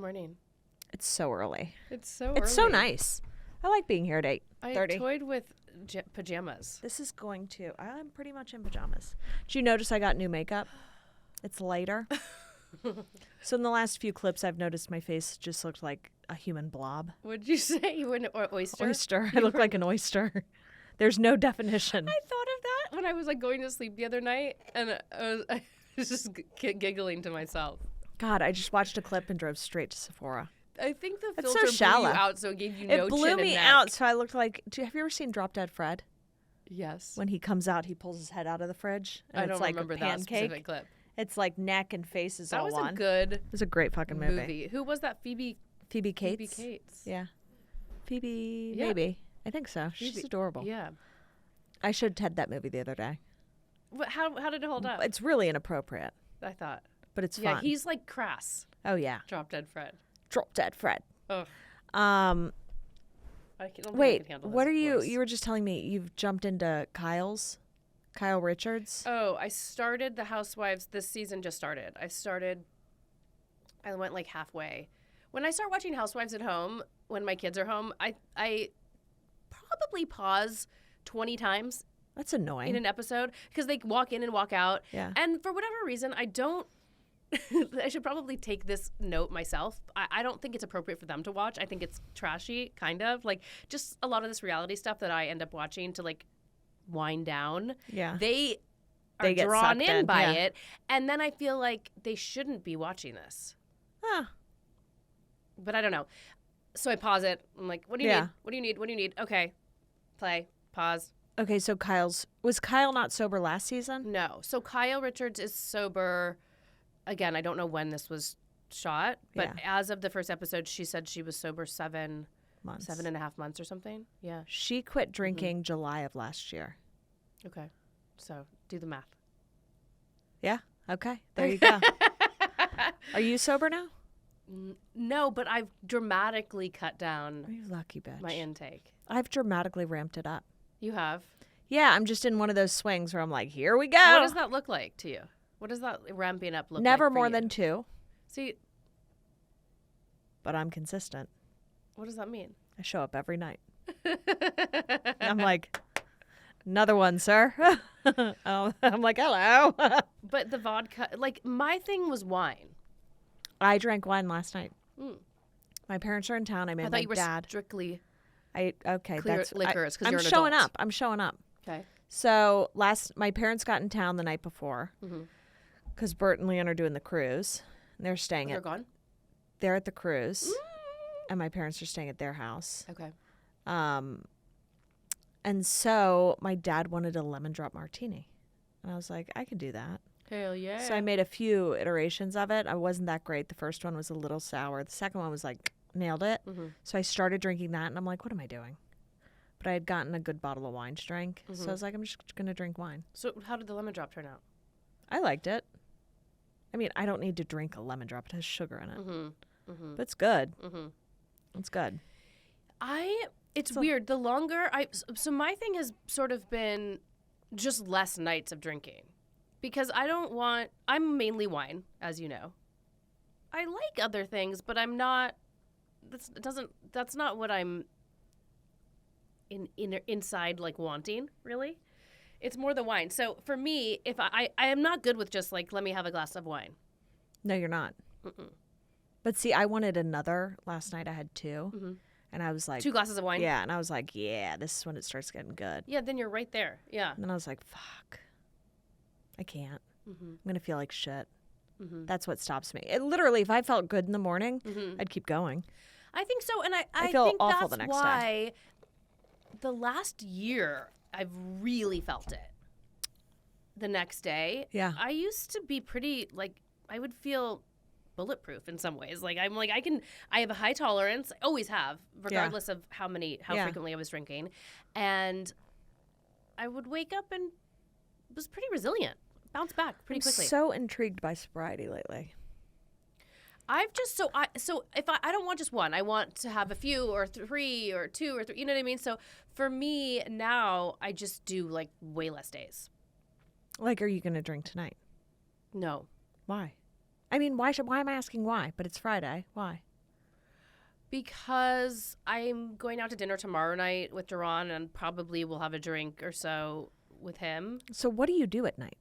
morning. It's so early. It's so It's so nice. I like being here at 8:30. I toyed with pajamas. This is going to... I'm pretty much in pajamas. Did you notice I got new makeup? It's lighter. So in the last few clips, I've noticed my face just looked like a human blob. What'd you say? You were an oyster? Oyster. I look like an oyster. There's no definition. I thought of that when I was like going to sleep the other night, and I was just giggling to myself. God, I just watched a clip and drove straight to Sephora. I think the It's filter so shallow. blew you out, so it gave you no It blew chin and me neck. out, so I looked like... Have you ever seen Drop Dead Fred? Yes. When he comes out, he pulls his head out of the fridge. And I it's don't like remember a that pancake. specific clip. It's like neck and face is That all was one. a good It was a great fucking movie. Who was that? Phoebe Cates. Phoebe Cates. Yeah. Phoebe, Yeah. maybe. I think so. Phoebe. She's adorable. Yeah. I showed Ted that movie the other day. How did it hold up? It's really inappropriate, I thought. but it's Yeah, fun. he's like crass. Oh, yeah. Drop Dead Fred. Drop Dead Fred. Ugh. Um, I don't think I wait, can handle what his are you... voice. You were just telling me you've jumped into Kyle Richards? Oh, I started The Housewives. This season just started. I went like halfway. When I start watching Housewives at home, when my kids are home, I probably pause 20 times That's annoying. in an episode because they walk in and walk out. Yeah. And for whatever reason, I don't. I should probably take this note myself. I don't think it's appropriate for them to watch. I think it's trashy, kind of. Like, just a lot of this reality stuff that I end up watching to, like, wind down. Yeah. They are They get drawn sucked in in, by yeah. it. And then I feel like they shouldn't be watching this. Huh. But I don't know. So I pause it. I'm like, what do you Yeah. need? What do you need? What do you need? Okay. Play. Pause. Okay, so was Kyle not sober last season? No. So Kyle Richards is sober. Again, I don't know when this was shot, but Yeah. as of the first episode, she said she was sober 7.5 Months. months or something. Yeah. She quit drinking July of last year. Okay. So do the math. Yeah. Okay. There you go. Are you sober now? No, but I've dramatically cut down You lucky bitch. my intake. I've dramatically ramped it up. You have? Yeah, I'm just in one of those swings where I'm like, here we go. What does that look like to you? What does that ramping up look like? Never for more you? than 2, See, but I'm consistent. what does that mean? I show up every night. I'm like, another one, sir. I'm like, hello. But the vodka, like, my thing was wine. I drank wine last night. Mm. My parents are in town. I made I my thought you were dad. because Okay, clear that's liquors, 'cause I'm you're an showing adult. up. I'm showing up. Okay. So my parents got in town the night before Mhm. because Bert and Leon are doing the cruise. And they're staying They're at gone? they're at the cruise, and my parents are staying at their house. Okay. And so my dad wanted a lemon drop martini, and I was like, I could do that. Hell yeah. So I made a few iterations of it. I wasn't that great. The first one was a little sour. The second one was like nailed it. Mm-hmm. So I started drinking that, and I'm like, what am I doing? But I had gotten a good bottle of wine to drink, so I was like, I'm just gonna drink wine. So how did the lemon drop turn out? I liked it. I mean, I don't need to drink a lemon drop. It has sugar in it. Mm-hmm. But it's good. Mm-hmm. It's good. It's weird. The longer so my thing has sort of been just less nights of drinking because I'm mainly wine, as you know. I like other things, but I'm not, that's not what I'm inside like wanting, really. It's more the wine. So for me, if I am not good with just like, let me have a glass of wine. No, you're not. Mm-mm. But see, I wanted another. Last night I had 2. Mm-hmm. And I was like... 2 glasses of wine? Yeah, and I was like, yeah, this is when it starts getting good. Yeah, then you're right there. Yeah. And then I was like, fuck. I can't. Mm-hmm. I'm going to feel like shit. Mm-hmm. That's what stops me. It literally, if I felt good in the morning, Mm-hmm. I'd keep going. I think so, and I feel think awful that's the next why the last year I've really felt it. The next day, Yeah. I used to be pretty like I would feel bulletproof in some ways. Like I'm like I have a high tolerance. I always have, regardless of how Yeah. frequently I was drinking, and I would wake up and was pretty resilient, bounce back pretty quickly. I'm so intrigued by sobriety lately. I've just so if I don't want just one, I want to have a few or 3 or 2 or 3. You know what I mean? So for me now, I just do like way less days. Like, are you going to drink tonight? No, Why? I mean, why am I asking why? But it's Friday. Why? Because I'm going out to dinner tomorrow night with Duran, and probably we'll have a drink or so with him. So what do you do at night?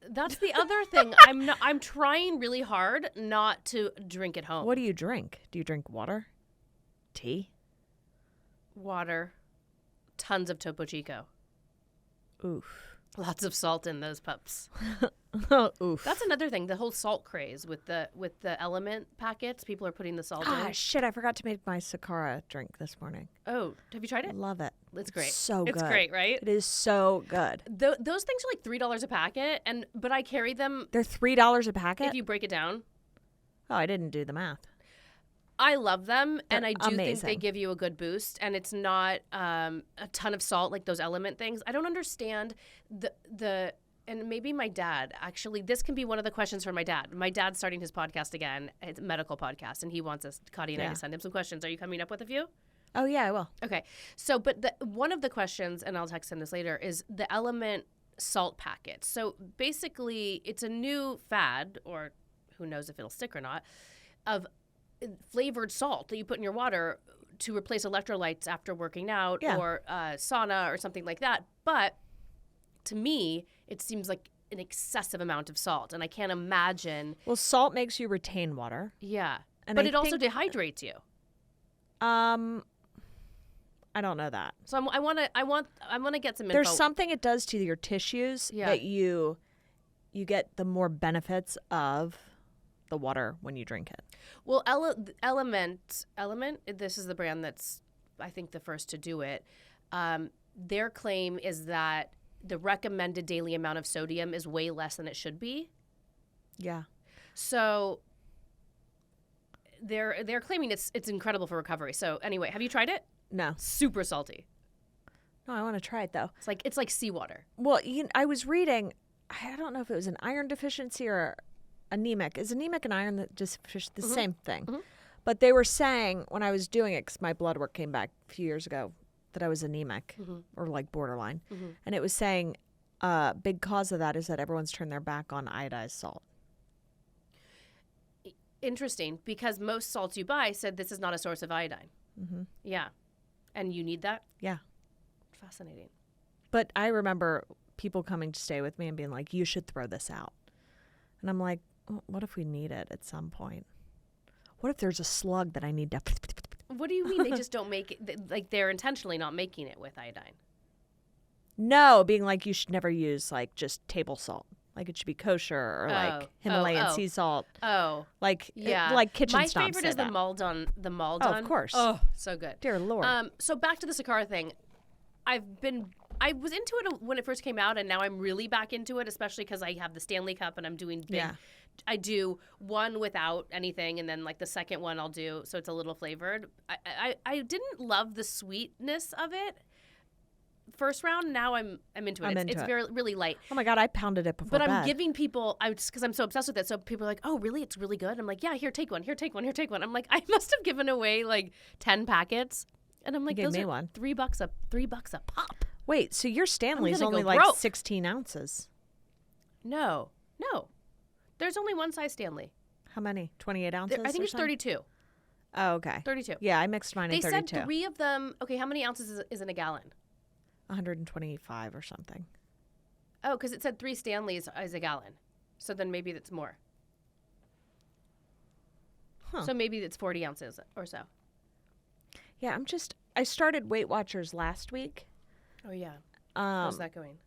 That's the other thing. I'm trying really hard not to drink at home. What do you drink? Do you drink water? Tea? Water. Tons of Topo Chico. Oof. Lots of salt in those pups. Oof. That's another thing. The whole salt craze with the element packets. People are putting the salt in. Shit! I forgot to make my Sakara drink this morning. Oh, have you tried it? Love it. It's great. So good. It's great, right? It is so good. Those things are like $3 a packet, but I carry them. They're $3 a packet. If you break it down. Oh, I didn't do the math. I love them, and I do think amazing. they give you a good boost, and it's not a ton of salt like those element things. I don't understand the and maybe my dad, actually, this can be one of the questions for my dad. My dad's starting his podcast again, it's a medical podcast, and he wants us, Kottie and I, to send him some questions. Are you coming up with a few? Oh, yeah, I will. Okay. So, but one of the questions, and I'll text him this later, is the element salt packets. So basically, it's a new fad, or who knows if it'll stick or not, of flavored salt that you put in your water to replace electrolytes after working out or sauna or something like that. But to me, it seems like an excessive amount of salt, and I can't imagine. Well, salt makes you retain water. Yeah, and but it also dehydrates you. I don't know that. So I want to get some info. There's something it does to your tissues that you get the more benefits of the water when you drink it. Well, Element, this is the brand that's, I think, the first to do it. Their claim is that the recommended daily amount of sodium is way less than it should be. Yeah. So they're claiming it's incredible for recovery. So anyway, have you tried it? No. Super salty. No, I want to try it though. It's like seawater. Well, I was reading, I don't know if it was an iron deficiency or anemic. Is anemic and iron deficiency the same thing? Mm-hmm. But they were saying when I was doing it, because my blood work came back a few years ago, that I was anemic or like borderline. Mm-hmm. And it was saying a big cause of that is that everyone's turned their back on iodized salt. Interesting, because most salts you buy said this is not a source of iodine. Mm-hmm. Yeah. And you need that? Yeah. Fascinating. But I remember people coming to stay with me and being like, you should throw this out. And I'm like, what if we need it at some point? What if there's a slug that I need to... What do you mean they just don't make it? Like they're intentionally not making it with iodine? No, being like you should never use like just table salt. Like it should be kosher or like Himalayan sea salt. Oh. Like like kitchen snobs. My favorite is the Mollen. The Mollen. Oh, of course. Oh, so good. Dear Lord. So back to the Sakara thing. I was into it when it first came out, and now I'm really back into it, especially because I have the Stanley Cup and I'm doing big. Yeah. I do one without anything, and then like the second one I'll do, so it's a little flavored. I didn't love the sweetness of it first round. Now I'm into it. It's very really light. Oh my God, I pounded it before bed. I'm giving people, because I'm so obsessed with it, so people are like, oh really, it's really good? I'm like, yeah, here, take one, here, take one, here, take one. I'm like, I must have given away like 10 packets. And I'm like, those are one. $3 a pop. Wait, so your Stanley's only like 16 ounces? No. There's only one size Stanley. How many? 28 ounces? I think it's 32. Oh, okay. 32. Yeah, I mixed mine in 32. They said 3 of them. Okay, how many ounces is in a gallon? 125 or something. Oh, because it said 3 Stanleys is a gallon. So then maybe that's more. Huh. So maybe it's 40 ounces or so. Yeah, I started Weight Watchers last week. Oh, yeah. How's that going?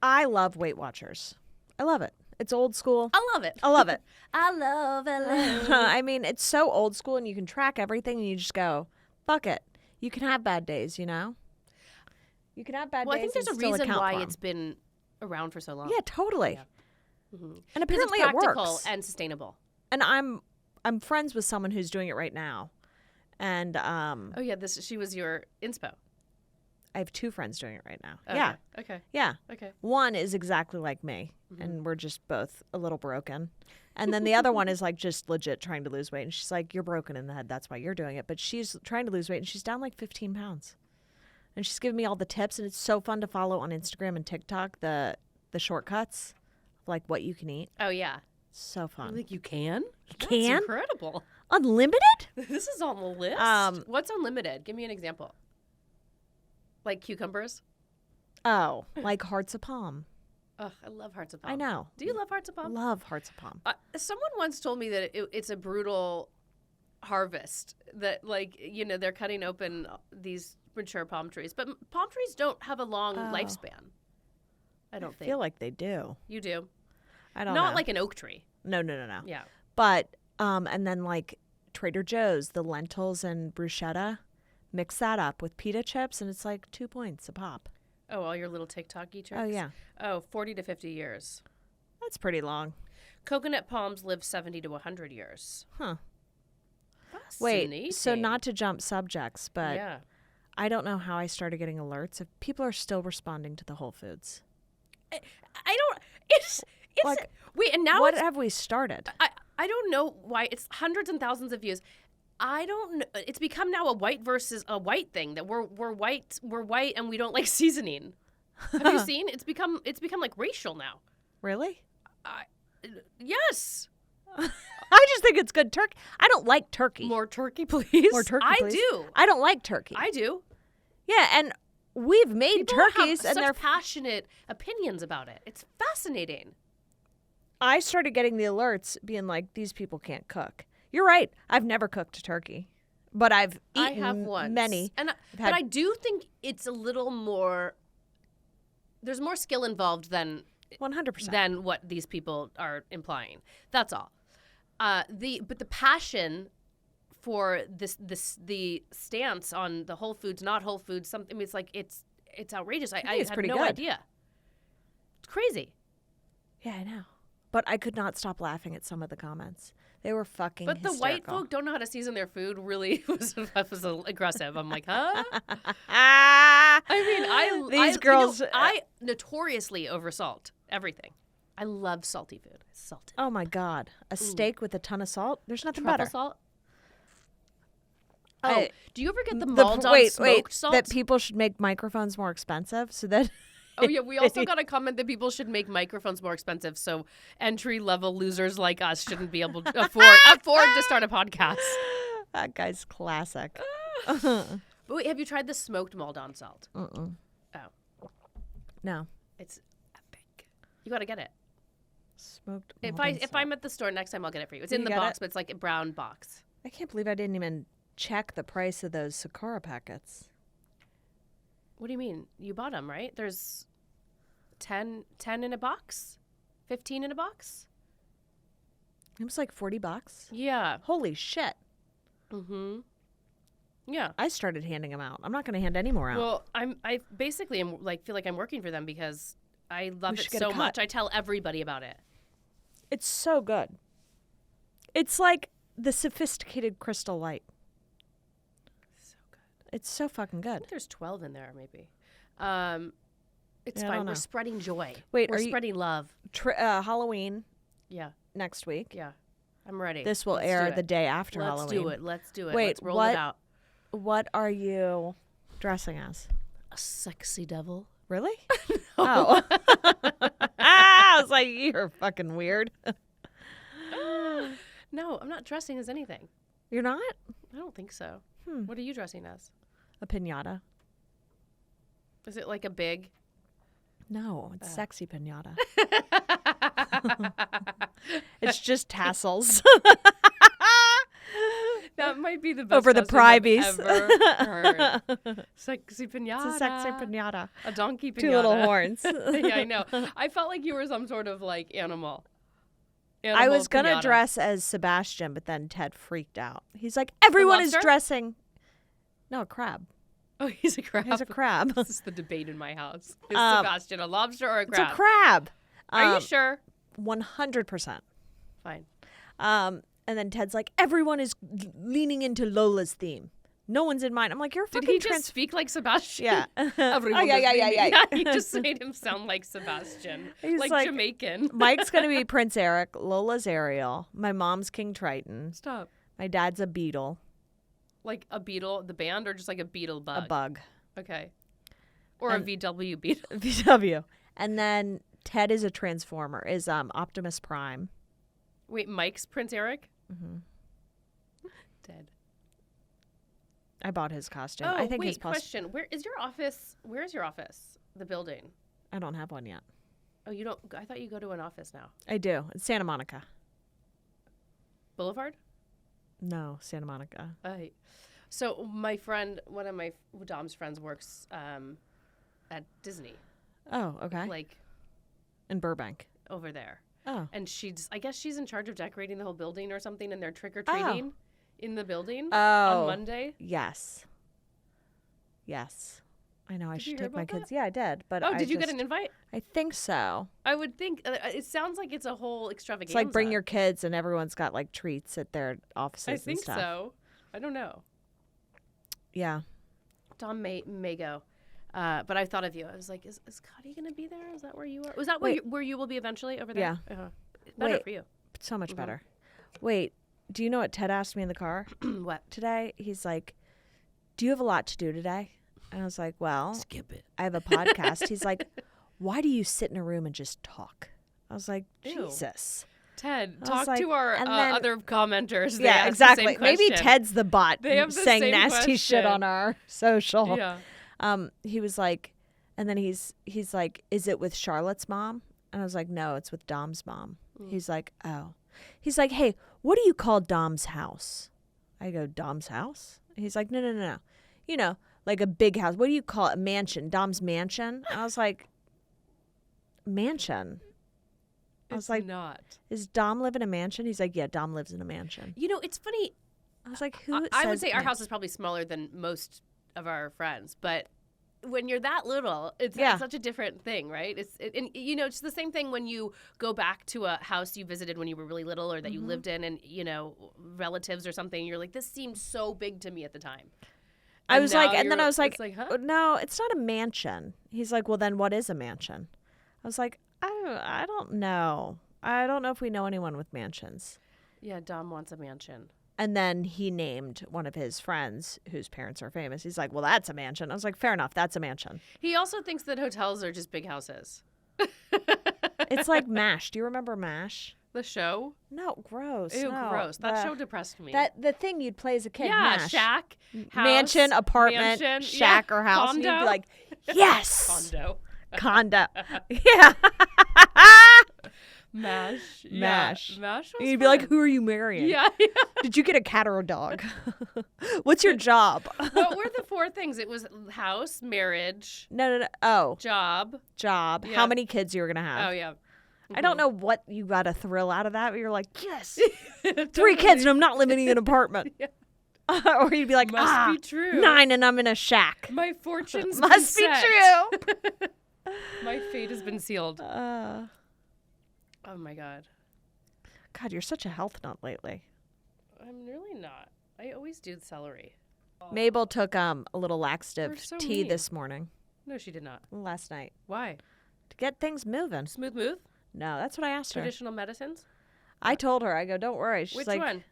I love Weight Watchers. I love it. It's old school. I love it. I love it. I love it. I mean, it's so old school, and you can track everything, and you just go, fuck it. You can have bad days, you know? You can have bad days. Well, I think there's a reason why it's been around for so long. Yeah, totally. Yeah. Mm-hmm. And apparently it's practical it works. And sustainable. And I'm friends with someone who's doing it right now. And oh yeah, she was your inspo. I have 2 friends doing it right now. Okay. Yeah. Okay. Yeah. Okay. One is exactly like me, and we're just both a little broken. And then the other one is like just legit trying to lose weight, and she's like, "You're broken in the head. That's why you're doing it." But she's trying to lose weight, and she's down like 15 pounds. And she's giving me all the tips, and it's so fun to follow on Instagram and TikTok the shortcuts, like what you can eat. Oh yeah. So fun. Like you can? You can? That's incredible. Unlimited? This is on the list. What's unlimited? Give me an example. Like cucumbers? Oh, like hearts of palm. Ugh, I love hearts of palm. I know. Do you love hearts of palm? Love hearts of palm. Someone once told me that it's a brutal harvest. That, like, you know, they're cutting open these mature palm trees. But palm trees don't have a long lifespan. I don't think. I feel like they do. You do? I don't know. Not like an oak tree. No. Yeah. But, and then like Trader Joe's, the lentils and bruschetta, mix that up with pita chips, and it's like 2 points a pop. Oh, all your little TikTok-y tricks? Oh, yeah. Oh, 40 to 50 years. That's pretty long. Coconut palms live 70 to 100 years. Huh. Fascinating. Wait, so not to jump subjects, but yeah. I don't know how I started getting alerts if people are still responding to the Whole Foods. I don't, it's like, wait, and now what have we started? I don't know why it's hundreds and thousands of views. I don't know. It's become now a white versus a white thing, that we're white and we don't like seasoning. Have you seen? It's become like racial now. Really? Yes. I just think it's good turkey. I don't like turkey. More turkey, please. More turkey, please. I do. I don't like turkey. I do. Yeah, and we've made People turkeys, have and they're such passionate opinions about it. It's fascinating. I started getting the alerts being like, these people can't cook. You're right. I've never cooked a turkey, but I've eaten I have once. many. But I do think it's a little more, there's more skill involved than 100%. than what these people are implying. That's all. But the passion for the stance on the Whole Foods, not Whole Foods, something. I mean, it's like it's outrageous. I it's had pretty no good. idea. It's crazy. Yeah, I know. But I could not stop laughing at some of the comments. They were fucking But the white hysterical. folk don't know how to season their food. Really was aggressive. I'm like, huh? I mean, These girls. I notoriously oversalt everything. I love salty food. Salted. Oh my God, a steak with a ton of salt. There's nothing Truffle better. salt. Oh, do you ever get the Mollen smoked salt? That people should make microphones more expensive so that. Oh, yeah. We also got a comment that people should make microphones more expensive so entry-level losers like us shouldn't be able to afford to start a podcast. That guy's classic. But wait, have you tried the smoked Mollen salt? Mm-mm. Oh. No. It's epic. You got to get it. Smoked If Mollen salt. I'm at the store next time, I'll get it for you. It's Will in you the get box, it? but it's like a brown box. I can't believe I didn't even check the price of those Sakura packets. What do you mean? You bought them, right? There's 10 in a box? 15 in a box? It was like $40. Yeah. Holy shit. Mm-hmm. Yeah. I started handing them out. I'm not going to hand any more out. Well, I basically am like feel like I'm working for them because I love it should get a so cut. much. I tell everybody about it. It's so good. It's like the sophisticated Crystal Light. So good. It's so fucking I good. think there's 12 in there, maybe. It's Yeah, I fine. don't We're know. spreading joy. Wait, we're are you- spreading love. Halloween Yeah, next week. yeah. I'm ready. This will Let's air do the it. day after Let's Halloween. do it. Let's do it. Wait, Let's roll what? it out. What are you dressing as? A sexy devil. Really? Oh. I was like, you're fucking weird. No, I'm not dressing as anything. You're not? I don't think so. Hmm. What are you dressing as? A piñata? Is it like a big? No, it's sexy piñata. It's just tassels. That might be the best Over the costume I've privies. ever heard. Sexy piñata. It's a sexy piñata. A donkey piñata. 2 little horns. Yeah, I know. I felt like you were some sort of like animal. I was going to piñata. dress as Sebastian, but then Ted freaked out. He's like, everyone is lobster? dressing. No, a crab. Oh, he's a crab. He's a crab. This is the debate in my house. Is Um, Sebastian a lobster or a It's crab? a crab. Are you sure? 100%. Fine. And then Ted's like, everyone is leaning into Lola's theme. No one's in mine. I'm like, you're Did fucking he just speak like Sebastian? Yeah. Everyone yeah, is yeah, yeah, leaning- yeah. He just made him sound like Sebastian. He's like like- Jamaican. Mike's going to be Prince Eric. Lola's Ariel. My mom's King Triton. Stop. My dad's a beetle. Like a beetle, the band, or just like a beetle bug? A bug. Okay. Or And- a VW beetle. VW. And then Ted is a transformer, is Optimus Prime. Wait, Mike's Prince Eric? Mm-hmm. Dead. I bought his costume. Oh, I think wait, his question. Where is your office? Where is your office? The building. I don't have one yet. Oh, you don't? I thought you go to an office now. I do. It's Santa Monica. Boulevard? No, Santa Monica. So my friend, one of my Dom's friends works at Disney. Oh, okay. Like in Burbank. over there. Oh. And I guess she's in charge of decorating the whole building or something, and they're trick-or-treating in the building on Monday. Yes. Yes. I know. I Did you should hear take my about kids. that? Yeah, I did. But Oh, did you get an invite? I think so. I would think. It sounds like it's a whole extravaganza. It's like bring your kids, and everyone's got like treats at their offices I and think stuff. so. I don't know. Yeah. Dom may go. But I thought of you. I was like, is Kottie going to be there? Is that where you are? Was that where you will be eventually over there? Yeah. Better for you. So much better. Wait, do you know what Ted asked me in the car What? today? He's like, do you have a lot to do today? And I was like, well, Skip it. I have a podcast. He's like, why do you sit in a room and just talk? I was like, Ew. Jesus. Ted, I was talk like- to our and then- other commenters. They Yeah, asked exactly. The same Maybe question. Ted's the bot They have the saying same nasty shit question. on our social. Yeah. He was like, and then he's like, is it with Charlotte's mom? And I was like, no, it's with Dom's mom. He's like, oh. He's like, hey, what do you call Dom's house? I go, Dom's house? He's like, no. You know, like a big house. What do you call it? A mansion. Dom's mansion? I was like, mansion? I was like, not. Is Dom live in a mansion? He's like, yeah, Dom lives in a mansion. You know, it's funny. I was like, who I would says say our mansion? house is probably smaller than most of our friends, but when you're that little, it's such a different thing, right? And you know, it's the same thing when you go back to a house you visited when you were really little or that you lived in, and you know, relatives or something. You're like, this seemed so big to me at the time. I was like, and then I was like, huh? no, it's not a mansion. He's like, well, then what is a mansion? I was like, I don't know. I don't know if we know anyone with mansions. Yeah, Dom wants a mansion. And then he named one of his friends whose parents are famous. He's like, well, that's a mansion. I was like, fair enough. That's a mansion. He also thinks that hotels are just big houses. It's like MASH. Do you remember MASH? The show? No, gross. Ew, no. gross. That show depressed me. The thing you'd play as a kid. yeah, MASH. shack, house, Mansion, apartment, mansion, shack, yeah, or house. condo. And you'd be like, yes. Condo. Yeah. MASH. Yeah. MASH. MASH was And you'd be fun. like, who are you marrying? Yeah. Did you get a cat or a dog? What's your job? What were the four things? It was house, marriage, No. Oh, job. job. Yeah. How many kids you're going to have. Oh, yeah. I don't know what you got a thrill out of that, but you're like, yes, 3 kids and I'm not living in an apartment. Yeah. Or you'd be like, Must be true. 9 and I'm in a shack. My fortune's Must be been set. true. My fate has been sealed. Oh, my God. God, you're such a health nut lately. I'm really not. I always do celery. Mabel took a little laxative You're so tea mean. this morning, No, she did not. last night, Why? to get things moving. Smooth move? No, that's what I asked her. Traditional medicines? I told her, I go, don't worry. She's Which like, one?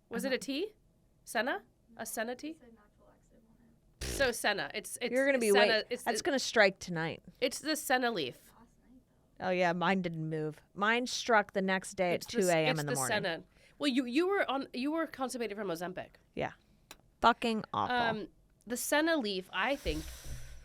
Was it a tea? Senna? A Senna tea? So Senna. It's you're going to be Senna, wait. That's going to strike tonight. It's the Senna leaf. Oh, yeah, mine didn't move. Mine struck the next day at 2 a.m. in the morning. Senna. Well, you were constipated from Ozempic. Yeah. Fucking awful. The Senna leaf, I think,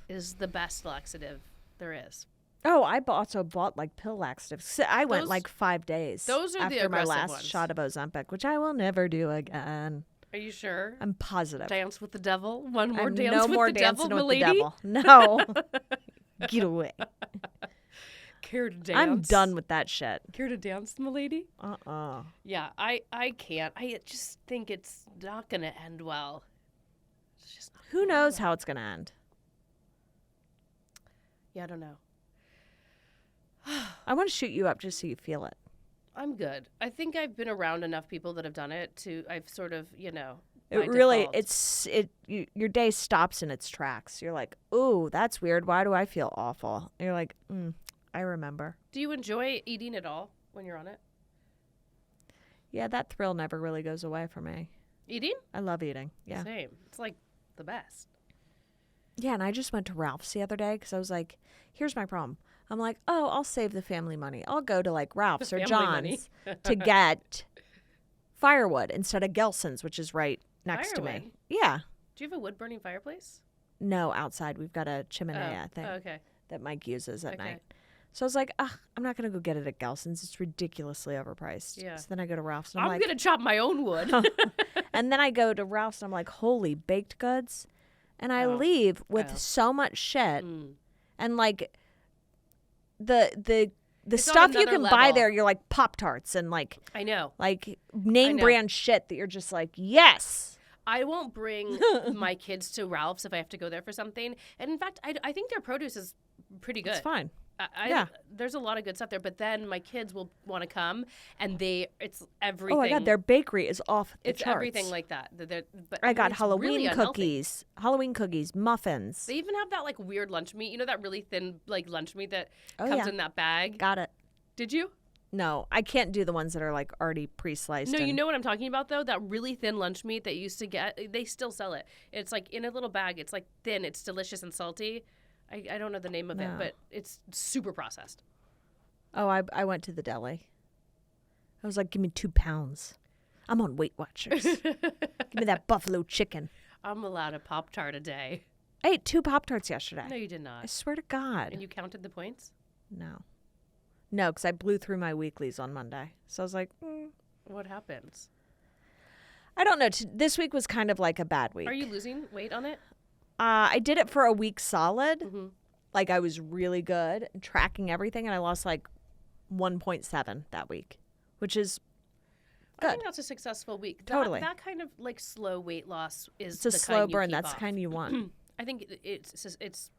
is the best laxative there is. Oh, I also bought like pill laxatives. So I went Those- like 5 days those are the after my aggressive last ones. shot of Ozempic, which I will never do again. Are you sure? I'm positive. Dance with the devil? One more I'm dance no with more the dancing devil, with the milady? devil. No. Get away. Care to dance? I'm done with that shit. Care to dance, milady? Uh-uh. Yeah, I can't. I just think it's not going to end well. It's just not Who knows how it's going to end? Yeah, I don't know. I want to shoot you up just so you feel it. I'm good. I think I've been around enough people that have done it I've sort of, It by really, default. your day stops in its tracks. You're like, ooh, that's weird. Why do I feel awful? And you're like, I remember. Do you enjoy eating at all when you're on it? Yeah, that thrill never really goes away for me. Eating? I love eating. Yeah. Same. It's like the best. Yeah, and I just went to Ralph's the other day because I was like, here's my problem. I'm like, oh, I'll save the family money. I'll go to like Ralph's or Family money. John's to get firewood instead of Gelson's, which is right next to me. Firewood? Yeah. Do you have a wood-burning fireplace? No, outside. We've got a chimenea thing okay. that Mike uses at Okay. night. So I was like, I'm not going to go get it at Gelson's. It's ridiculously overpriced. Yeah. So then I go to Ralph's and I'm like, going to chop my own wood. and then I go to Ralph's and I'm like, holy baked goods. And I Oh. leave with Oh. so much shit. Mm. And like the It's on stuff you another can buy level. there, you're like Pop-Tarts and like I know. name know. brand shit that you're just like, yes. I won't bring my kids to Ralph's if I have to go there for something. And in fact, I think their produce is pretty good. It's fine. Yeah. There's a lot of good stuff there. But then my kids will want to come, and it's everything. Oh my God, their bakery is off the It's charts. everything like that. But I got it's Halloween really unhealthy. cookies, muffins. They even have that like weird lunch meat. You know that really thin like lunch meat that Oh, comes yeah. in that bag? Got it. Did you? No, I can't do the ones that are like already pre-sliced. No, you and- know what I'm talking about though? That really thin lunch meat that you used to get. They still sell it. It's like in a little bag. It's like thin. It's delicious and salty. I don't know the name of it, No. but it's super processed. Oh, I went to the deli. I was like, give me 2 pounds. I'm on Weight Watchers. Give me that buffalo chicken. I'm allowed a Pop-Tart a day. I ate 2 Pop-Tarts yesterday. No, you did I not. swear to God. And you counted the points? No, because I blew through my weeklies on Monday. So I was like, What happens? I don't know. This week was kind of like a bad week. Are you losing weight on it? I did it for a week solid. Mm-hmm. Like I was really good and tracking everything, and I lost like 1.7 that week, which is I good. think that's a successful week. Totally. That kind of like slow weight loss is It's a the slow kind you burn. keep That's the off. kind you want. I think it's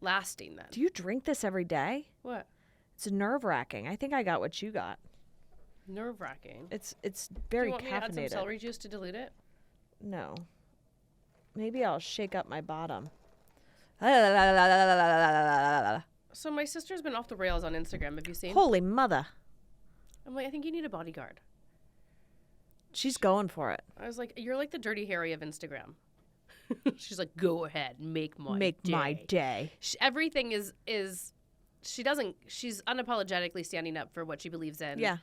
lasting then. Do you drink this every day? What? It's nerve wracking. I think I got what you got. Nerve wracking. It's Do very you want me to add some caffeinated. celery juice to dilute it? No. Maybe I'll shake up my bottom. So my sister's been off the rails on Instagram. Have you seen? Holy mother. I'm like, I think you need a bodyguard. She's going for it. I was like, you're like the Dirty Harry of Instagram. She's like, go ahead, make my day. Everything is she's unapologetically standing up for what she believes in. Yeah.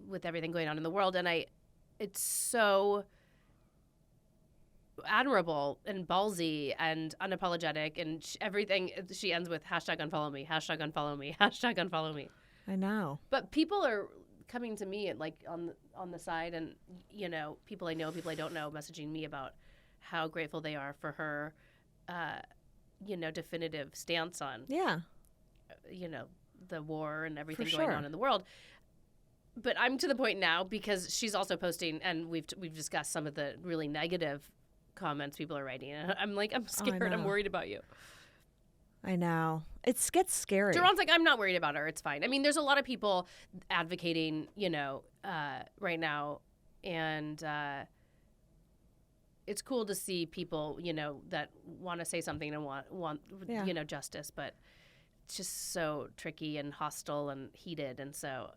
With everything going on in the world, and it's so admirable and ballsy and unapologetic, and everything she ends with #unfollow me, #unfollow me, #unfollow me. I know. But people are coming to me and like on the side, and you know, people I know, people I don't know, messaging me about how grateful they are for her, definitive stance on, Yeah. the war and everything For going sure. on in the world. But I'm to the point now, because she's also posting, and we've discussed some of the really negative comments people are writing. And I'm like, I'm scared. I'm know. worried about you. I know. It gets scary. Duran's like, I'm not worried about her. It's fine. I mean, there's a lot of people advocating, right now, and it's cool to see people, that want to say something and want Yeah. justice, but it's just so tricky and hostile and heated, and so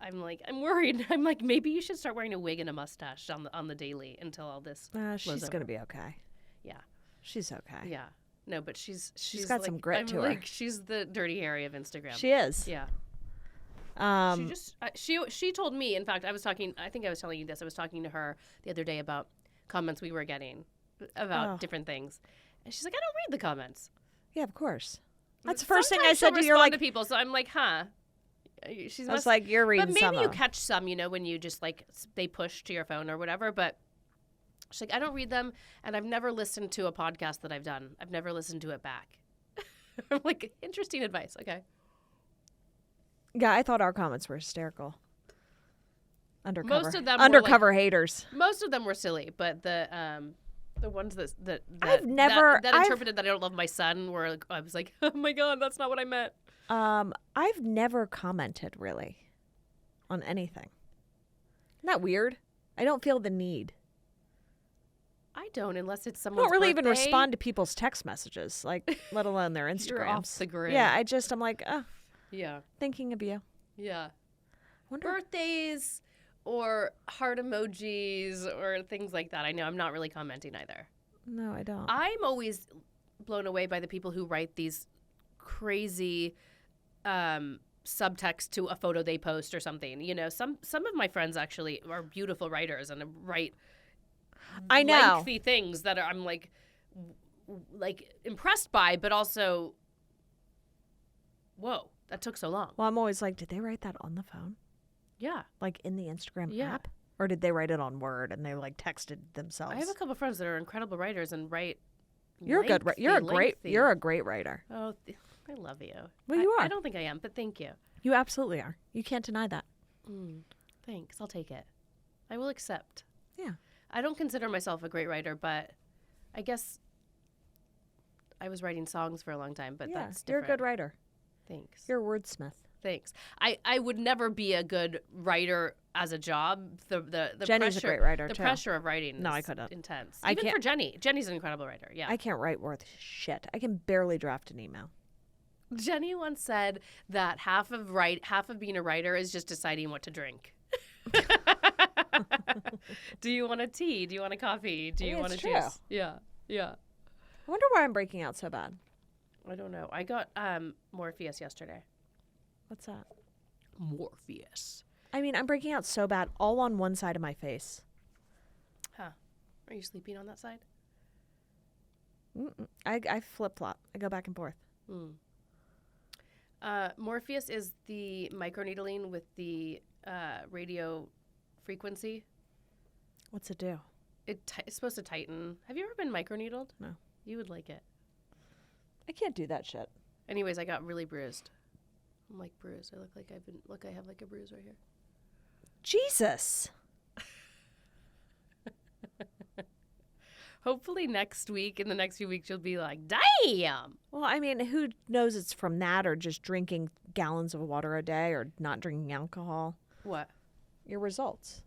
I'm like, I'm worried. I'm like, maybe you should start wearing a wig and a mustache on the daily until all this. She's over. going to be okay. Yeah, She's okay. yeah. No, but she's got like, some grit I'm to her. like, she's the Dirty Harry of Instagram. She is. Yeah. Um, She told me, in fact, I think I was telling you this. I was talking to her the other day about comments we were getting about different things. And she's like, I don't read the comments. yeah, of course. That's the first thing I Sometimes said she'll to you. You're respond like, to people, so I'm like, huh. I was like, you're reading but maybe some you of them. catch some, when you just like they push to your phone or whatever. But she's like, I don't read them, and I've never listened to a podcast that I've done. I've never listened to it back. I'm like, interesting advice. Okay. Yeah, I thought our comments were hysterical. Undercover. Most of them were, undercover haters. Most of them were silly, but the ones that I've never- that I've- interpreted that I don't love my son were like, I was like, oh my God, that's not what I meant. I've never commented really on anything. Isn't that weird? I don't feel the need. I don't, unless it's I someone's don't really even birthday. respond to people's text messages, like let alone their Instagrams. You're off the grid. Yeah, I'm like, Yeah. thinking of you. Yeah. Wonder. Birthdays or heart emojis or things like that. I know I'm not really commenting either. No, I don't. I'm always blown away by the people who write these crazy subtext to a photo they post or something. Some of my friends actually are beautiful writers and write I know. lengthy things that I'm like impressed by, but also, whoa, that took so long. Well, I'm always like, did they write that on the phone? Yeah. Like in the Instagram Yeah. app? Or did they write it on Word and they like texted themselves? I have a couple friends that are incredible writers and write. You're a great writer. Oh, I love you. Well, you are. I don't think I am, but thank you. You absolutely are. You can't deny that. Thanks. I'll take it. I will accept. Yeah. I don't consider myself a great writer, but I guess I was writing songs for a long time, but that's different. You're a good writer. Thanks. You're a wordsmith. Thanks. I would never be a good writer as a job. The Jenny's pressure, a great writer, the too. pressure of writing No, is I couldn't. intense. I Even can't- for Jenny. Jenny's an incredible writer. Yeah. I can't write worth shit. I can barely draft an email. Jenny once said that half of being a writer is just deciding what to drink. Do you want a tea? Do you want a coffee? Do you want a juice? Yeah. Yeah. I wonder why I'm breaking out so bad. I don't know. I got Morpheus yesterday. What's that? Morpheus. I mean, I'm breaking out so bad all on one side of my face. Huh. Are you sleeping on that side? I flip-flop. I go back and forth. Morpheus is the microneedling with the radio frequency. What's it do? It's supposed to tighten. Have you ever been microneedled? No. You would like it. I can't do that shit. Anyways, I got really bruised. I'm like bruised. I I have like a bruise right here. Jesus. Hopefully next week, in the next few weeks, you'll be like, damn. Well, I mean, who knows it's from that or just drinking gallons of water a day or not drinking alcohol? What? Your results.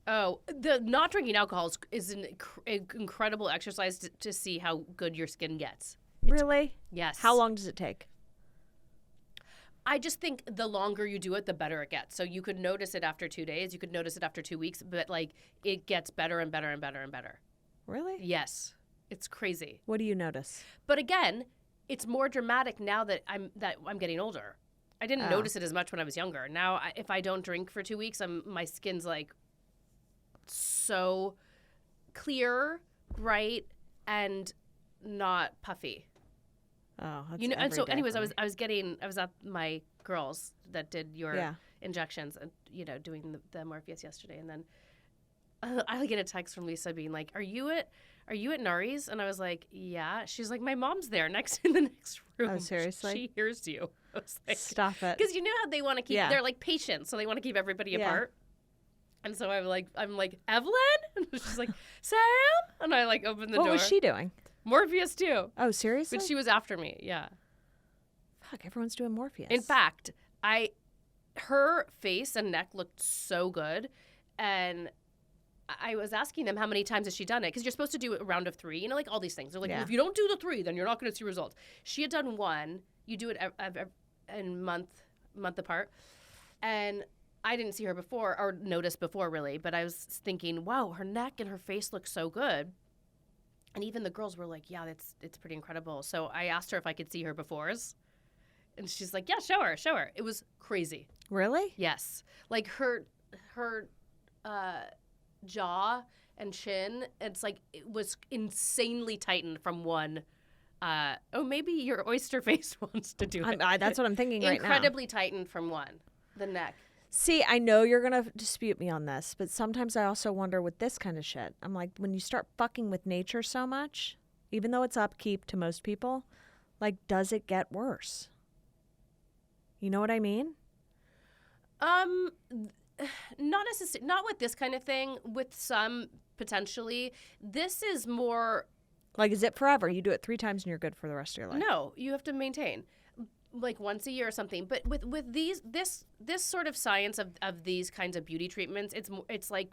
Oh, the not drinking alcohol is an incredible exercise to see how good your skin gets. Really? Yes. How long does it take? I just think the longer you do it, the better it gets. So you could notice it after 2 days. You could notice it after 2 weeks, but like it gets better and better and better and better. Really? Yes. It's crazy. What do you notice? But again, it's more dramatic now that I'm getting older. I didn't notice it as much when I was younger. Now, if I don't drink for 2 weeks, my skin's like so clear, bright, and not puffy. Oh, that's And so, every day anyways, for I me. was at my girls that did your Yeah. injections, and doing the Morpheus yesterday, and then I get a text from Lisa being like, "Are you at Nari's?" And I was like, "Yeah." She's like, "My mom's there in the next room." Oh, seriously? She hears you. I was like, Stop it. because you know how they want to keep. Yeah. They're like patients, so they want to keep everybody Yeah. apart. And so I'm like, Evelyn, and she's like, Sam, and I like open the door. What was she doing? Morpheus too. Oh, seriously? But she was after me. Yeah. Fuck, everyone's doing Morpheus. In fact, her face and neck looked so good, and I was asking them how many times has she done it, because you're supposed to do a round of 3, like all these things. They're like, Yeah. if you don't do the 3, then you're not going to see results. She had done 1. You do it in month apart, and I didn't see her before or notice before really, but I was thinking, wow, her neck and her face look so good. And even the girls were like, yeah, it's pretty incredible. So I asked her if I could see her befores. And she's like, yeah, show her. It was crazy. Really? Yes. Like her jaw and chin, it was insanely tightened from one. Maybe your oyster face wants to do it. That's what I'm thinking right now. Incredibly tightened from one, the neck. See, I know you're going to dispute me on this, but sometimes I also wonder with this kind of shit. I'm like, when you start fucking with nature so much, even though it's upkeep to most people, like, does it get worse? You know what I mean? Not necessarily. Not with this kind of thing. With some, potentially. This is more... Like, is it forever? You do it 3 times and you're good for the rest of your life. No, you have to maintain. Like once a year or something. But with this sort of science of these kinds of beauty treatments, it's like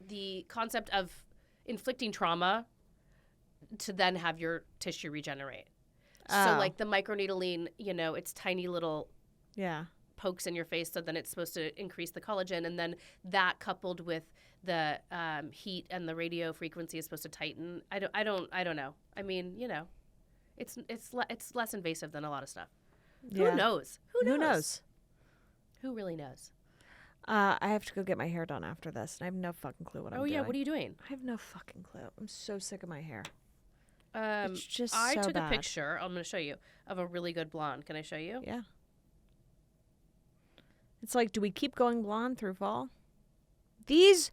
the concept of inflicting trauma to then have your tissue regenerate. So like the microneedling, it's tiny little pokes in your face, so then it's supposed to increase the collagen, and then that coupled with the heat and the radio frequency is supposed to tighten. I don't know. I mean, it's less invasive than a lot of stuff. Yeah. Who knows? Who knows? Who really knows? I have to go get my hair done after this, and I have no fucking clue what I'm doing. Oh, yeah. What are you doing? I have no fucking clue. I'm so sick of my hair. It's just I so took bad. a picture. I'm going to show you of a really good blonde. Can I show you? Yeah. It's like, do we keep going blonde through fall? These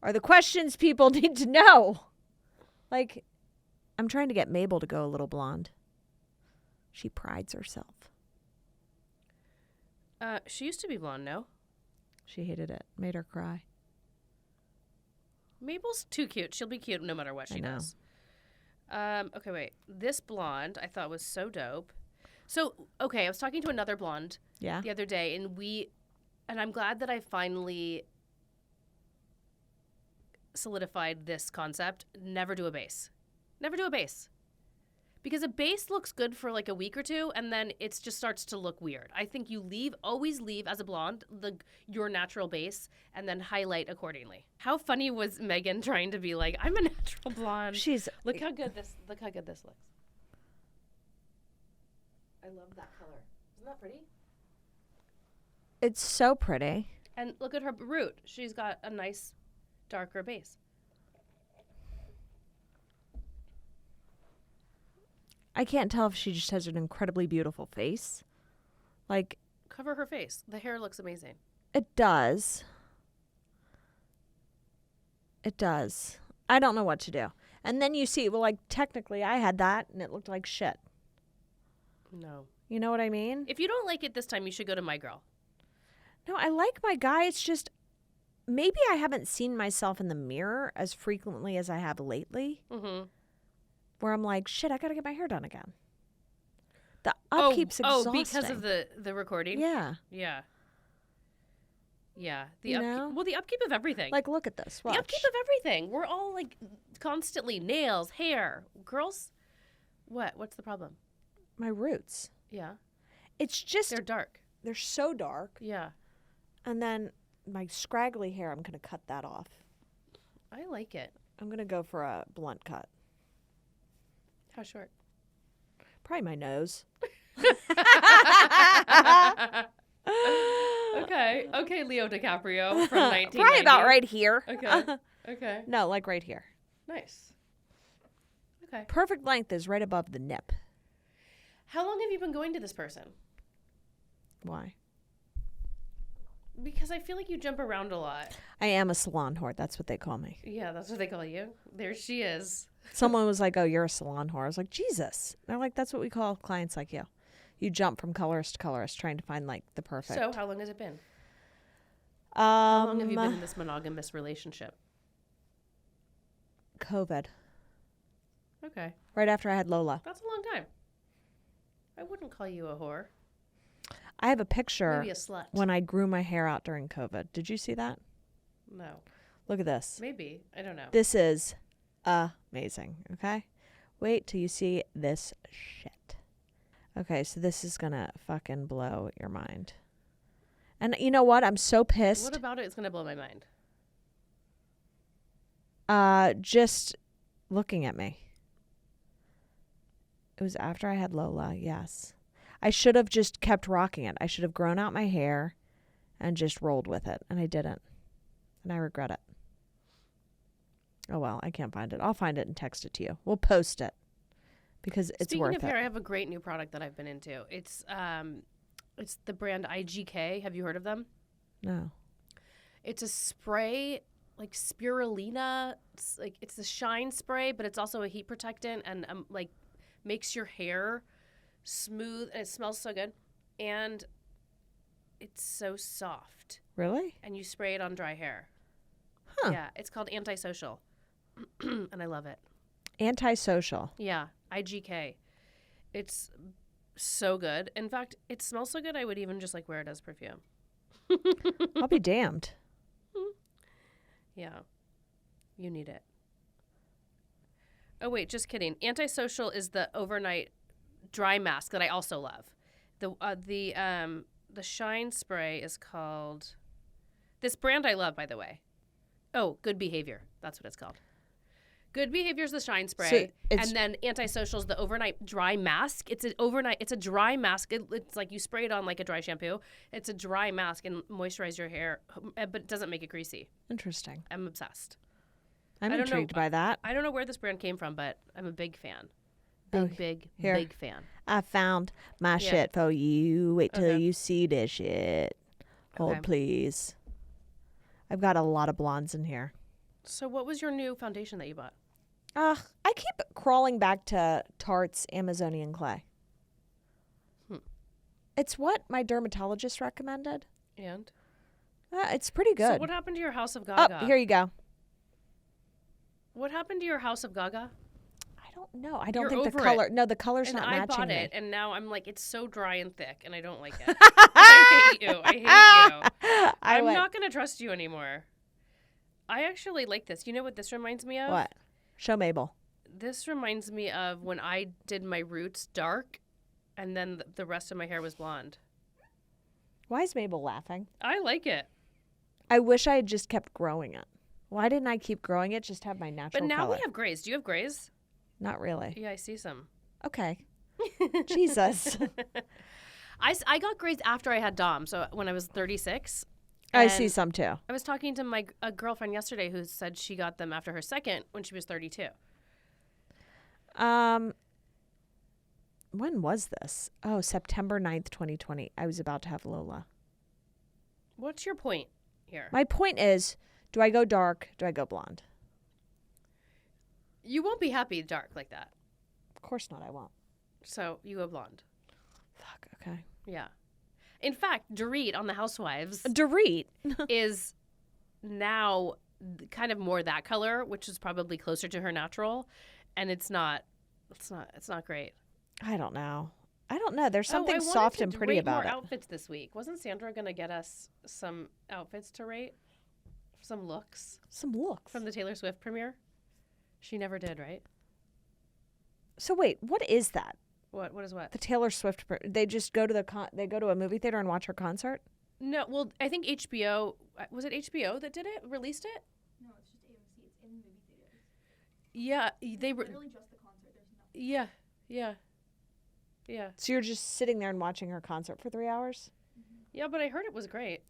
are the questions people need to know. Like, I'm trying to get Mabel to go a little blonde. She prides herself. She used to be blonde, no? She hated it. Made her cry. Mabel's too cute. She'll be cute no matter what she know. does. Okay, wait. This blonde I thought was so dope. So, okay, I was talking to another blonde Yeah. the other day, and I'm glad that I finally solidified this concept. Never do a base. Never do a base. Because a base looks good for like a week or two, and then it just starts to look weird. I think you always leave as a blonde your natural base, and then highlight accordingly. How funny was Megan trying to be like, I'm a natural blonde. Look how good this looks. I love that color. Isn't that pretty? It's so pretty. And look at her root. She's got a nice darker base. I can't tell if she just has an incredibly beautiful face. Like, Cover her face. The hair looks amazing. it does. It does. I don't know what to do. And then you see, well, like, technically I had that and it looked like shit. No. You know what I mean? If you don't like it this time, you should go to My Girl. No, I like my guy. It's just maybe I haven't seen myself in the mirror as frequently as I have lately. Mm-hmm. Where I'm like, shit, I got to get my hair done again. The upkeep's exhausting. Oh, because of the recording? Yeah. Yeah. Yeah. You know? Well, the upkeep of everything. Like, look at this. Watch. The upkeep of everything. We're all like constantly nails, hair. Girls, what? What's the problem? My roots. Yeah. It's just, They're dark. they're so dark. Yeah. And then my scraggly hair, I'm going to cut that off. I like it. I'm going to go for a blunt cut. How short? Probably my nose. Okay, Leo DiCaprio from 1990. Probably about right here. Okay. No, like right here. Nice. Okay. Perfect length is right above the nip. How long have you been going to this person? Why? Because I feel like you jump around a lot. I am a salon whore. That's what they call me. Yeah, that's what they call you. There she is. Someone was like, oh, you're a salon whore. I was like, Jesus. They're like, that's what we call clients like you. You jump from colorist to colorist trying to find like the perfect. So how long has it been? How long have you been in this monogamous relationship? COVID. Okay. Right after I had Lola. That's a long time. I wouldn't call you a whore. I have a picture Maybe a slut. when I grew my hair out during COVID. Did you see that? No. Look at this. Maybe. I don't know. This is amazing. Okay? Wait till you see this shit. Okay, so this is going to fucking blow your mind. And you know what? I'm so pissed. What about it is going to blow my mind? Just looking at me. It was after I had Lola, yes. I should have just kept rocking it. I should have grown out my hair and just rolled with it. And I didn't. And I regret it. Oh, well, I can't find it. I'll find it and text it to you. We'll post it. Because it's worth it. Speaking of hair, I have a great new product that I've been into. It's the brand IGK. Have you heard of them? No. It's a spray, like spirulina. It's a shine spray, but it's also a heat protectant and like makes your hair smooth, and it smells so good, and it's so soft. Really? And you spray it on dry hair. Huh. Yeah, it's called Antisocial, and I love it. Antisocial. Yeah, IGK. It's so good. In fact, it smells so good I would even just like wear it as perfume. I'll be damned. Yeah, you need it. Oh wait, just kidding. Antisocial is the overnight dry mask that I also love. The shine spray is called, this brand I love, by the way. Oh, Good Behavior. That's what it's called. Good Behavior is the shine spray, So and then Antisocial is the overnight dry mask. It's a dry mask. It's like you spray it on like a dry shampoo. It's a dry mask and moisturize your hair, but it doesn't make it greasy. Interesting. I'm obsessed. I'm intrigued by that. I don't know where this brand came from, but I'm a big fan. Big fan. I found my shit for you. Wait till Okay. you see this shit. Hold, Okay. please. I've got a lot of blondes in here. So what was your new foundation that you bought? I keep crawling back to Tarte's Amazonian Clay. It's what my dermatologist recommended. And? It's pretty good. So what happened to your House of Gaga? Oh, here you go. What happened to your House of Gaga? I don't know. I don't You're think the over color. it. No, the color's And not I matching bought me. it, and now I'm like, it's so dry and thick, and I don't like it. I hate you. I'm not going to trust you anymore. I actually like this. You know what this reminds me of? What? Show Mabel. This reminds me of when I did my roots dark, and then the rest of my hair was blonde. Why is Mabel laughing? I like it. I wish I had just kept growing it. Why didn't I keep growing it? Just have my natural But now color. we have grays. Do you have grays? Not really. Yeah, I see some. Okay. Jesus. I got grays after I had Dom, so when I was 36. I see and some too. I was talking to a girlfriend yesterday who said she got them after her second when she was 32. When was this? Oh, September 9th, 2020. I was about to have Lola. What's your point here? My point is, do I go dark? Do I go blonde? You won't be happy dark like that. Of course not, I won't. So you go blonde. Fuck, okay. Yeah. In fact, Dorit on The Housewives Dorit. is now kind of more that color, which is probably closer to her natural, and it's not great. I don't know. There's something I wanted soft to and pretty rate about more it. outfits this week. Wasn't Sandra going to get us some outfits to rate? Some looks Some looks. from the Taylor Swift premiere? She never did, right? So wait, what is that? What is what? The Taylor Swift. They just go to they go to a movie theater and watch her concert. No, well, I think HBO, was it HBO that did it? Released it? No, it's just AMC. It's in movie theaters. Yeah, they were. Literally just the concert. There's nothing. Yeah. So you're just sitting there and watching her concert for 3 hours. Yeah, but I heard it was great.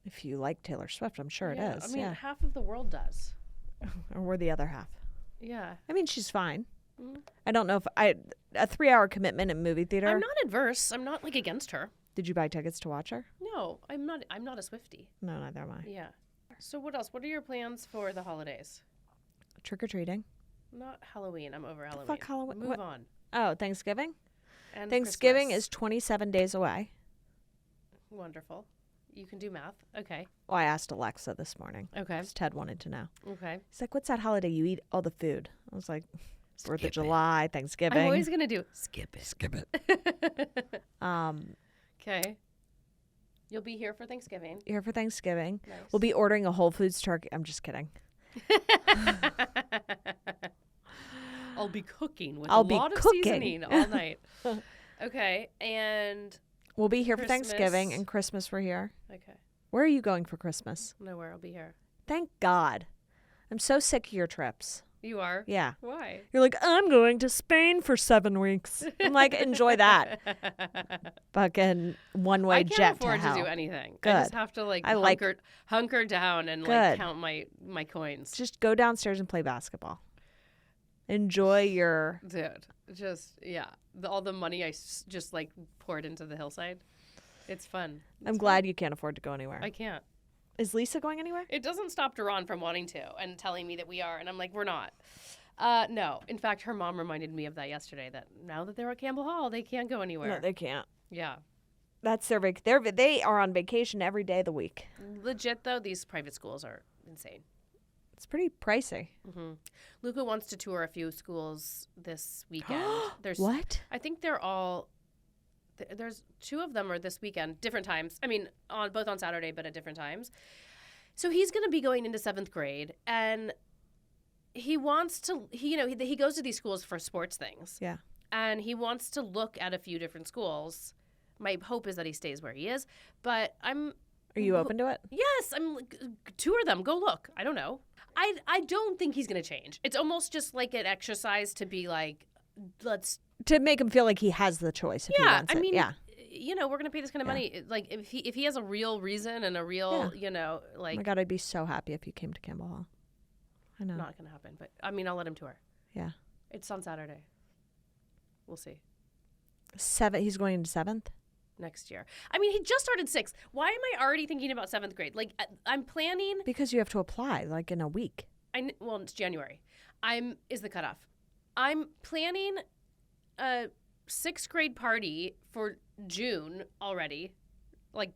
If you like Taylor Swift, I'm sure Yeah, it is. I mean, yeah. half of the world does. Or we're the other half. Yeah. I mean, she's fine. Mhm. I don't know if a 3-hour commitment in movie theater. I'm not adverse. I'm not like against her. Did you buy tickets to watch her? No, I'm not a Swiftie. No, neither am I. Yeah. So what else? What are your plans for the holidays? Trick or treating. Not Halloween. I'm over Halloween. Fuck Halloween. Move What? on. Oh, Thanksgiving. And Thanksgiving Christmas. is 27 days away. Wonderful. You can do math. Okay. Well, I asked Alexa this morning. Okay. 'Cause Ted wanted to know. Okay. He's like, "What's that holiday you eat all the food?" I was like, 4th of July, Thanksgiving. I'm always gonna do skip it. Okay. You'll be here for Thanksgiving. Here for Thanksgiving. Nice. We'll be ordering a Whole Foods turkey. I'm just kidding. I'll be cooking with I'll a be lot of cooking. seasoning all night. Okay, and We'll be here for Christmas. Thanksgiving and Christmas. We're here. okay, Where are you going for Christmas? nowhere. I'll be here. Thank God. I'm so sick of your trips. You are? Yeah. Why? You're like, I'm going to Spain for 7 weeks. I'm like, enjoy that. Fucking one-way I jet can't to afford hell. to do anything. Good. I just have to I like- hunker down and Good. like count my coins. Just go downstairs and play basketball. Enjoy your... Dude, just yeah, all the money I just like poured into the hillside. It's fun. I'm glad you can't afford to go anywhere. I can't. Is Lisa going anywhere? It doesn't stop Duran from wanting to and telling me that we are, and I'm like, we're not. No. In fact, her mom reminded me of that yesterday. That now that they're at Campbell Hall, they can't go anywhere. No, they can't. Yeah. That's their they are on vacation every day of the week. Legit though, these private schools are insane. It's pretty pricey. Mm-hmm. Luca wants to tour a few schools this weekend. There's What? I think they're all. There's 2 of them are this weekend, different times. I mean, both on Saturday, but at different times. So he's going to be going into 7th grade, and he wants to. He goes to these schools for sports things. Yeah. And he wants to look at a few different schools. My hope is that he stays where he is, but Are you open to it? Yes, I'm like, tour them. Go look. I don't know. I don't think he's going to change. It's almost just like an exercise to be like, let's. To make him feel like he has the choice if he wants it. I mean, yeah. We're going to pay this kind of money. Like, if he has a real reason and a real, like. Oh my God, I'd be so happy if you came to Campbell Hall. I know. Not going to happen. But, I mean, I'll let him tour. Yeah. It's on Saturday. We'll see. He's going into 7th? Next year. I mean, he just started 6th. Why am I already thinking about 7th grade? Like, I'm planning. Because you have to apply, like, in a week. Well, it's January. Is the cutoff. I'm planning a 6th grade party for June already, like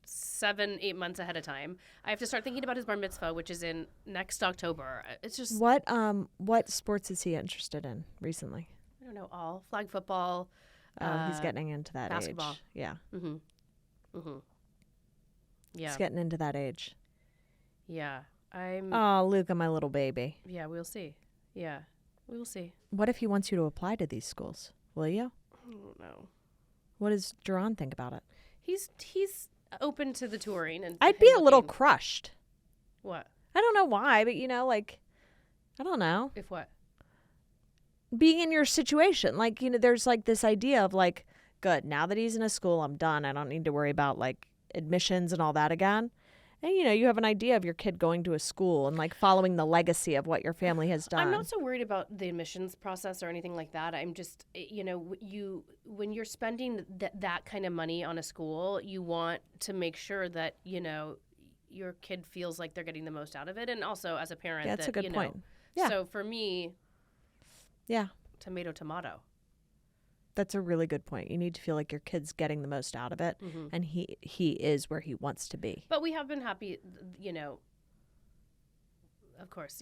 7-8 months ahead of time. I have to start thinking about his bar mitzvah, which is in next October. It's just what sports is he interested in recently? I don't know, all flag football. He's getting into that basketball. age. Yeah. Yeah. He's getting into that age. Yeah. Oh, Luca, my little baby. Yeah, we'll see. Yeah, we will see. What if he wants you to apply to these schools? Will you? I don't know. What does Duran think about it? He's open to the touring, and I'd be a little crushed. What? I don't know why, but like, I don't know. If what? Being in your situation, like, there's like this idea of like, good, now that he's in a school, I'm done. I don't need to worry about like admissions and all that again. And you have an idea of your kid going to a school and like following the legacy of what your family has done. I'm not so worried about the admissions process or anything like that. I'm just, when you're spending that kind of money on a school, you want to make sure that, your kid feels like they're getting the most out of it. And also as a parent, that's a good point. Yeah. So for me, yeah, tomato. That's a really good point. You need to feel like your kid's getting the most out of it, and he is where he wants to be. But we have been happy, of course,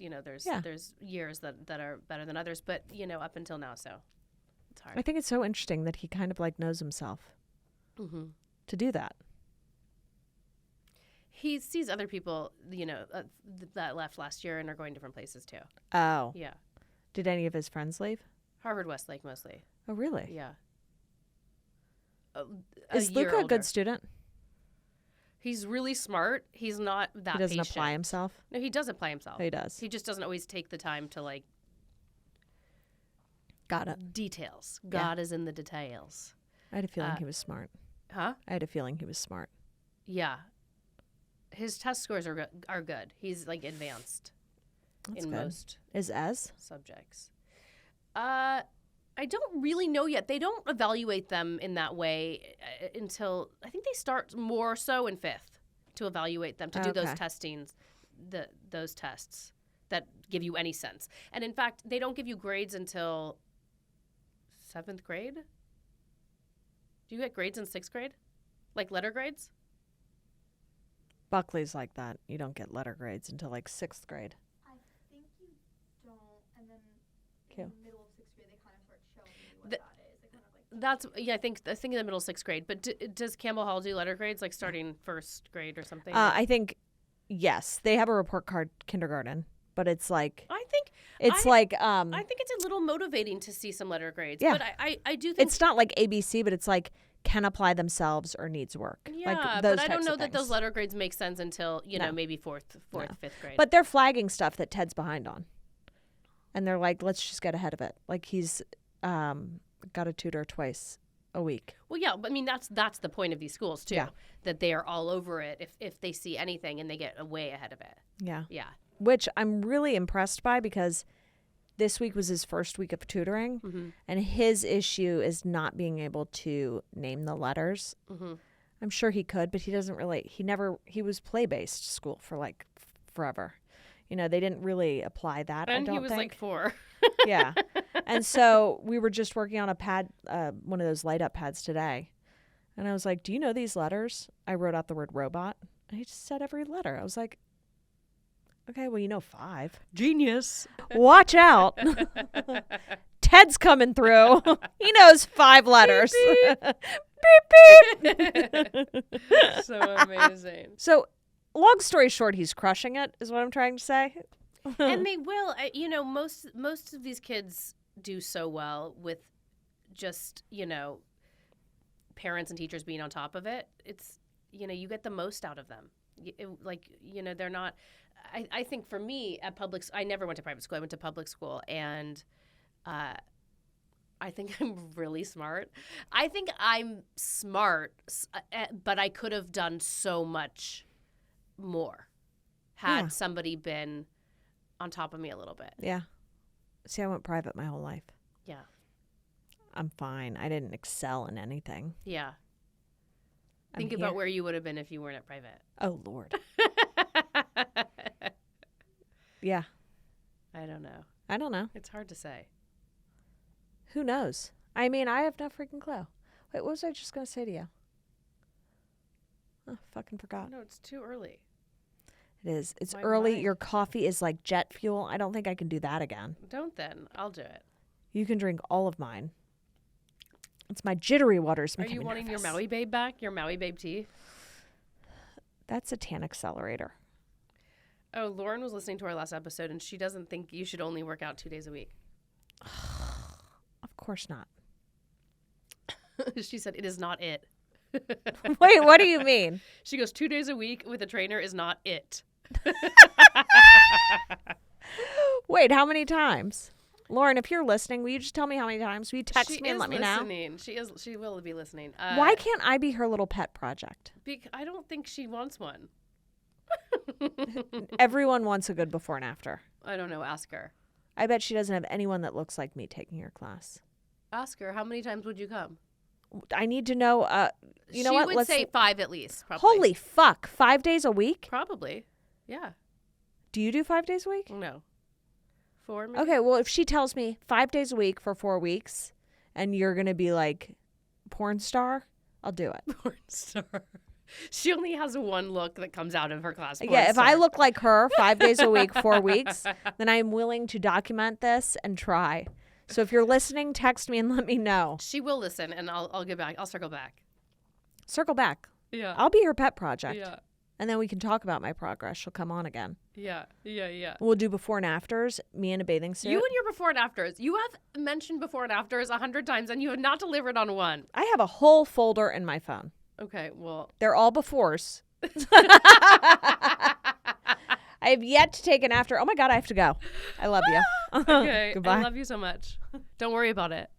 there's years that are better than others, but, up until now, so it's hard. I think it's so interesting that he kind of like knows himself to do that. He sees other people, that left last year and are going different places too. Oh. Yeah. Did any of his friends leave? Harvard Westlake mostly. Oh, really? Yeah. Is Luca a good student? He's really smart. He's not that He doesn't patient. apply himself? No, he does apply himself. Oh, he does. He just doesn't always take the time to, like... Got it. Details. Yeah. God is in the details. I had a feeling he was smart. Huh? I had a feeling he was smart. Yeah. His test scores are good. He's, like, advanced. That's in good. most subjects. I don't really know yet. They don't evaluate them in that way until I think they start more so in 5th to evaluate them, to do those testings, those tests that give you any sense. And in fact, they don't give you grades until 7th grade. Do you get grades in 6th grade? Like letter grades? Buckley's like that. You don't get letter grades until like 6th grade. I think you don't, and then in the middle of 6th grade, they kind of start showing you what that is. They kind of like. I think in the middle of 6th grade. But does Campbell Hall do letter grades, like starting 1st grade or something? I think, yes. They have a report card kindergarten, but it's like... I think it's I think it's a little motivating to see some letter grades. Yeah. But I do think... It's not like ABC, but it's like can apply themselves or needs work. Yeah, like those but I don't types know of that things. those letter grades make sense until, maybe 4th, 5th grade. But they're flagging stuff that Ted's behind on. And they're like, let's just get ahead of it. Like he's got a tutor twice a week. Well, yeah, but I mean, that's the point of these schools, too, Yeah. that they are all over it if they see anything and they get way ahead of it. Yeah. Yeah. Which I'm really impressed by because this week was his first week of tutoring, and his issue is not being able to name the letters. I'm sure he could, but he doesn't really. He was play-based school for like forever. They didn't really apply that. And I don't he was think. like 4. Yeah. And so we were just working on a pad, one of those light-up pads today, and I was like, "Do you know these letters?" I wrote out the word robot, and he just said every letter. I was like, okay, well, 5. Genius. Watch out. Ted's coming through. He knows 5 letters. Beep, beep. So amazing. So, long story short, he's crushing it, is what I'm trying to say. And they will. Most of these kids do so well with just, parents and teachers being on top of it. you get the most out of them. They're not. I think for me at I never went to private school. I went to public school, and I think I'm really smart. I think I'm smart, but I could have done so much more had somebody been on top of me a little bit. Yeah. See, I went private my whole life. Yeah. I'm fine. I didn't excel in anything. Yeah. Think about where you would have been if you weren't at private. Oh, Lord. Yeah. I don't know. It's hard to say. Who knows? I mean, I have no freaking clue. Wait, what was I just going to say to you? Oh, fucking forgot. No, it's too early. It is. It's early. Your coffee is like jet fuel. I don't think I can do that again. Don't then. I'll do it. You can drink all of mine. It's my jittery waters. Are you wanting your Maui Babe back? Your Maui Babe tea? That's a tan accelerator. Oh, Lauren was listening to our last episode, and she doesn't think you should only work out 2 days a week. Of course not. She said it is not it. Wait, what do you mean? She goes, 2 days a week with a trainer is not it. Wait, how many times? Lauren, if you're listening, will you just tell me how many times? Will you text me and let me know? She will be listening. Why can't I be her little pet project? I don't think she wants one. Everyone wants a good before and after. I don't know. Ask her. I bet she doesn't have anyone that looks like me taking her class. Ask her. How many times would you come? I need to know. You know what? She would say 5 at least. Probably. Holy fuck. 5 days a week? Probably. Yeah. Do you do 5 days a week? No. 4 maybe? Okay, well, if she tells me 5 days a week for 4 weeks and you're going to be like porn star, I'll do it. Porn star. She only has one look that comes out of her class. Yeah, if I look like her 5 days a week, 4 weeks, then I'm willing to document this and try. So if you're listening, text me and let me know. She will listen, and I'll get back. I'll circle back. Circle back. Yeah. I'll be her pet project. Yeah. And then we can talk about my progress. She'll come on again. Yeah. We'll do before and afters, me in a bathing suit. You and your before and afters. You have mentioned before and afters 100 times, and you have not delivered on one. I have a whole folder in my phone. Okay, well. They're all befores. I have yet to take an after. Oh, my God, I have to go. I love you. Okay. Goodbye. I love you so much. Don't worry about it.